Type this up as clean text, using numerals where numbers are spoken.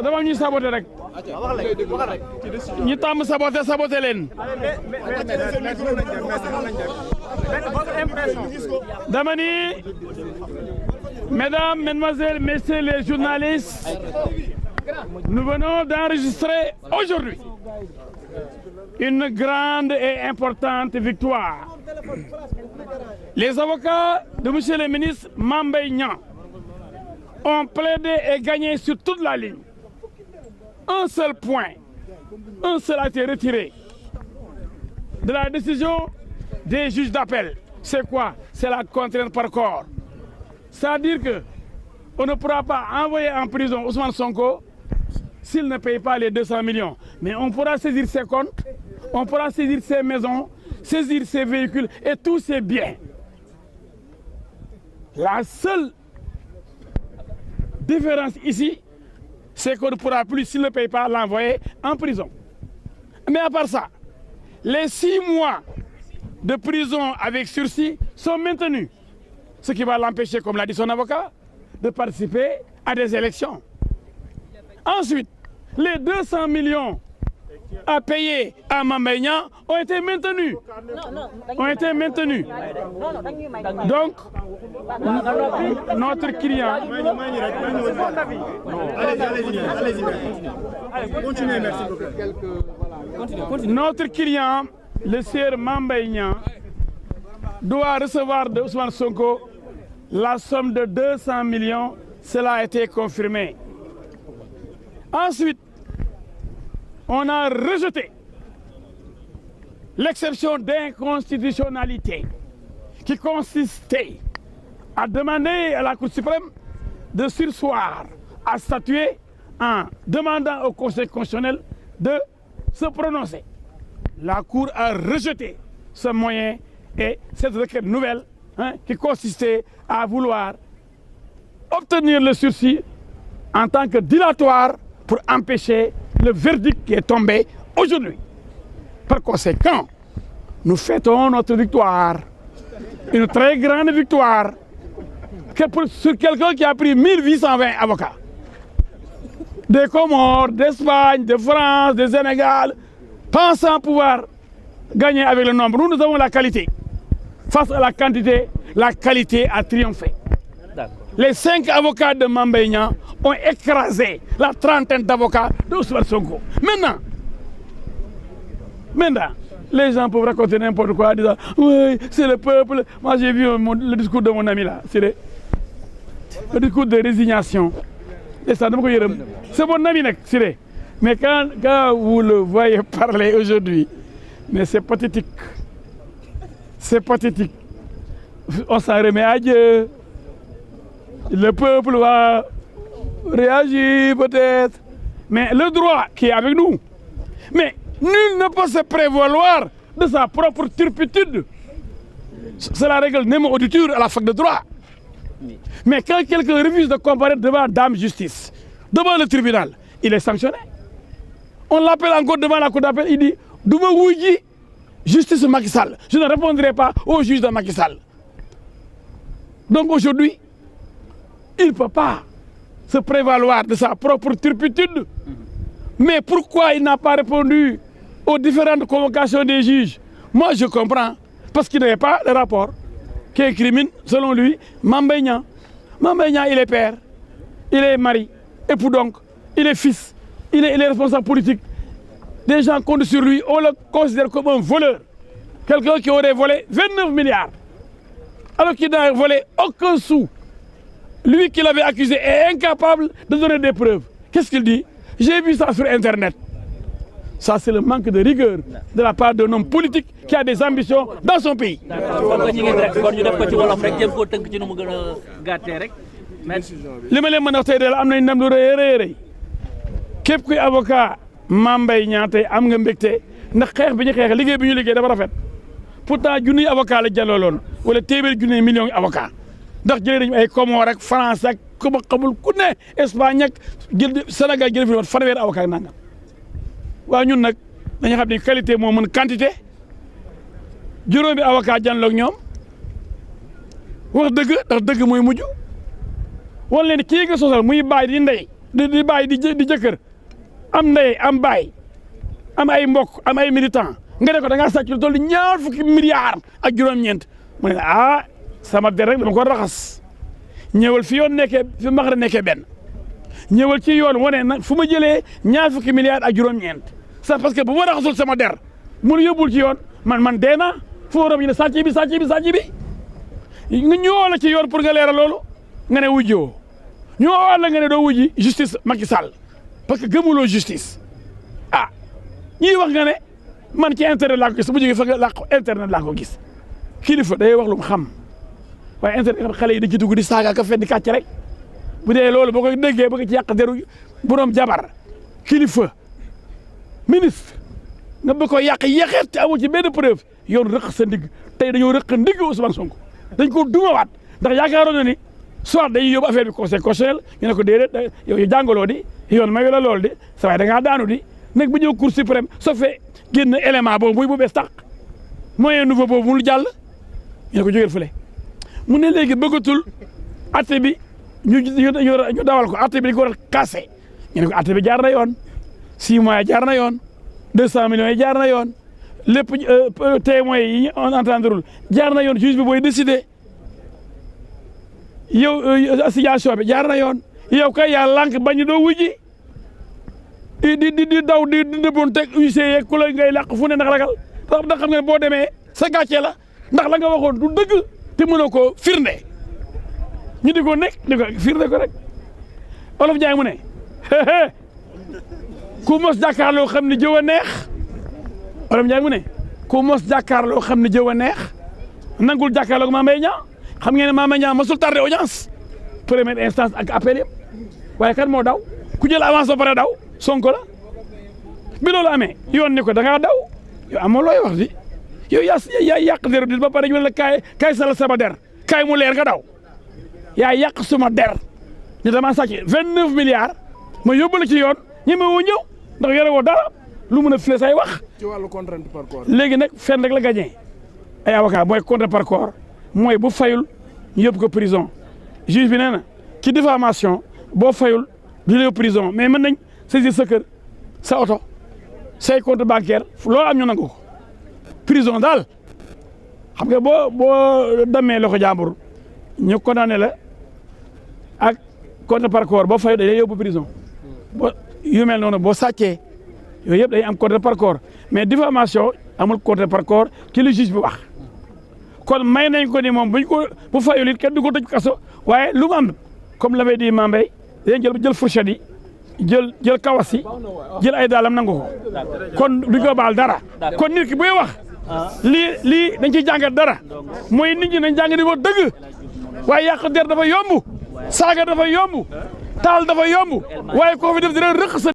dama ñuy saboté rek ñi tàmm saboté leen dama ni mesdames, mesdemoiselles, messieurs les journalistes, nous venons d'enregistrer aujourd'hui une grande et importante victoire. Les avocats de monsieur le ministre Mame Mbaye Niang ont plaidé et gagné sur toute la ligne. Un seul point, un seul a été retiré de la décision des juges d'appel. C'est quoi? C'est la contrainte par corps. C'est-à-dire qu'on ne pourra pas envoyer en prison Ousmane Sonko s'il ne paye pas les 200 millions. Mais on pourra saisir ses comptes, on pourra saisir ses maisons, saisir ses véhicules et tous ses biens. La seule différence ici, c'est qu'on ne pourra plus, s'il ne paye pas, l'envoyer en prison. Mais à part ça, les 6 mois de prison avec sursis sont maintenus. Ce qui va l'empêcher, comme l'a dit son avocat, de participer à des élections. Ensuite, les 200 millions à payer à Mame Mbaye Niang ont été maintenus. Donc, notre client... Notre client, le sieur Mame Mbaye Niang, doit recevoir de Ousmane Sonko la somme de 200 millions. Cela a été confirmé. Ensuite, on a rejeté l'exception d'inconstitutionnalité qui consistait à demander à la Cour suprême de surseoir à statuer en demandant au Conseil constitutionnel de se prononcer. La Cour a rejeté ce moyen et cette requête nouvelle qui consistait à vouloir obtenir le sursis en tant que dilatoire pour empêcher le verdict qui est tombé aujourd'hui. Par conséquent, nous fêtons notre victoire, une très grande victoire sur quelqu'un qui a pris 1820 avocats. Des Comores, d'Espagne, de France, de Sénégal, pensant pouvoir gagner avec le nombre. Nous avons la qualité. Face à la quantité, la qualité a triomphé. Les 5 avocats de Mame Mbaye Niang ont écrasé la trentaine d'avocats de Ousmane Sonko. Maintenant, les gens peuvent raconter n'importe quoi en disant oui, c'est le peuple. Moi, j'ai vu le discours de mon ami là, c'est le discours de résignation. Et ça, c'est mon ami, c'est mais quand vous le voyez parler aujourd'hui, mais c'est pathétique. C'est pathétique. On s'en remet à Dieu. Le peuple va réagir peut-être. Mais le droit qui est avec nous. Mais nul ne peut se prévaloir de sa propre turpitude. C'est la règle Nemo auditure à la fac de droit. Mais quand quelqu'un refuse de comparaître devant Dame Justice, devant le tribunal, il est sanctionné. On l'appelle encore devant la cour d'appel, il dit Douma Wouji, justice Macky Sall. Je ne répondrai pas au juge de Macky Sall. Donc aujourd'hui, il ne peut pas se prévaloir de sa propre turpitude. Mais pourquoi il n'a pas répondu aux différentes convocations des juges? Moi, je comprends. Parce qu'il n'avait pas le rapport qui incrimine, selon lui, Mame Mbaye Niang. Mame Mbaye Niang, il est père, il est mari, époux donc, il est fils, il est responsable politique. Des gens comptent sur lui, on le considère comme un voleur. Quelqu'un qui aurait volé 29 milliards. Alors qu'il n'a volé aucun sou. Lui qui l'avait accusé est incapable de donner des preuves. Qu'est-ce qu'il dit? J'ai vu ça sur Internet. Ça, c'est le manque de rigueur de la part d'un homme politique qui a des ambitions dans son pays. li ma leen mën a wax tey de la am nañ ndam lu rëy képp kuy avocat Mame Mbaye Niang tey am nga mbégte ndax xeex bi ñu xeex liggéey bi ñu liggéey dafa rafet pourtant junniy avocat la jàllaloon wala téeméeri junniy millions avocat ndax jëlee nañu ay Comores ak France ak ku ma xamul ku ne Espagne ak Sénégal jëlee fi woon fanweeri avocat nangam waaw ñun nag dañu xam ne qualité moo mën quantité juróomi avocat jànloog ñoom wax dëgg ndax dëgg mooy mujj wan leen kii nga sosal muy bàyyi di ndey di bàyyi di jëkkër am ndey am baay am ay mbokk am ay militant nga ne ko da ngaa sàcc lu toll ñaar fukki milliards ak juróom-ñeent mu ne sama der rek dama ko raxas ñëwal fi yoon nekkee fi Maxra nekkee benn ñëwal ci yoon wane nag fu ma jëlee ñaar fukki milliards ak juróom-ñeent sax parce que bu ma raxasul sama der mun yóbbul ci yoon man dee naa fu ma ñu ne sàcc bi nga ñëwoo la ci yoon pour nga leeral loolu nga ne wujjoo ñëwoo la nga ne doo wujji justice Macky Sall parce que gëmuloo justice ñii wax nga ne man ci internet laa ko gis bu jógee fa nga internet laa ko gis kilifa day wax lu mu xam waaye internet xale yi da ci dugg di saaga ka fenn kàcc rek bu dee loolu boo ko déggee bëgg ci yàq deru borom jabar kilifa ministre nga bëgg ko yàq yéexeet te amoo ci benn preuve yoon rëq sa ndigg tey dañoo rëq ndigg Ousmane Sonko dañ ko dumawaat ndax yaakaaroon na ni soit dañuy yóbbu affaire bi conseil constitutionnel ñu ne ko déedéet yow jàngaloo di yoon mayu la lool di sa waay da ngaa daanu di nag bu ñëw cour suprême soo fee génn élément boobu muy bu bees tàq moyen nouveau boobu mu jàll ñu ne ko jógeel fële mu ne léegi bëggatul atte bi ñu dawal ko atte bi dañ ko war a cassé ñu ne ko atte bi jaar na yoon 6 mois yi jaar na yoon 200 millions yi jaar na yoon lépp témoins yi ñu entendrul jaar na yoon juge bi booy décider yow situation bi jaar na yoon yow kay yaa lànk bañ doo wujji di daw di dëbboon teg huissier ku la ngay làq fu ne ndax ragal ndax xam nga boo demee sa gàcce la ndax la nga waxoon du dëgg te mënoo ko firnde ñu di ko nekk di ko firnde ko rek Olof Njaay mu ne ku mos jàkkaarloo xam ne jëw a neex Olof Njaay mu ne ku mos jàkkaarloo xam ne jëw a neex nangul jàkkaarloo Mame Mbaye Niang xam ngeen ne Mame Mbaye Niang mosul tardé audience première instance ak appel yëpp waaye kan moo daw ku jël avance ba pare daw Sonko la bi loolu amee yoon ni ko da ngaa daw yow amoo looy wax di yow yaa yàq deru di ba pare ñu ne la kaay sala sama der kaay mu leer nga daw yaa yàq suma der ñu dama sàcc 29 milliards ma yóbbu la ci yoon ñeme woo ñëw ndax yore woo dara lu mun a file say wax. ci wàllu contrainte par corps. léegi nag fenn rek la gagné ay avocat mooy contrainte par corps mooy bu fayul ñu yóbbu ko prison juge bi nee na ci diffamation boo fayul du la yóbbu prison mais mën nañ saisir sa kër sa oto say compte bancaire loolu am ñu nangu ko prison daal xam nga boo demee loxo jàmbur ñu condamné la ak compte par corps boo fayul dañ lay yóbbu prison boo yu mel noonu boo sàccee yooyu yëpp day am compte par corps mais diffamation amul compte par corps ci li juge bi wax kon may nañ ko ni moom bu fayul it kenn du ko tëj kaso waaye lu mu am comme l'avait dit Mame Mbaye dañ jël fourchette yi jël kawas yi jël ay daalam nangu ko kon duñ ko baal dara kon nit ki buy wax lii dañ ciy jàngat dara mooy nit ñi nañ jàng di wax dëgg waaye yàq der dafa yomb saaga dafa yomb taal dafa yomb waaye koo fi def dina rëq sa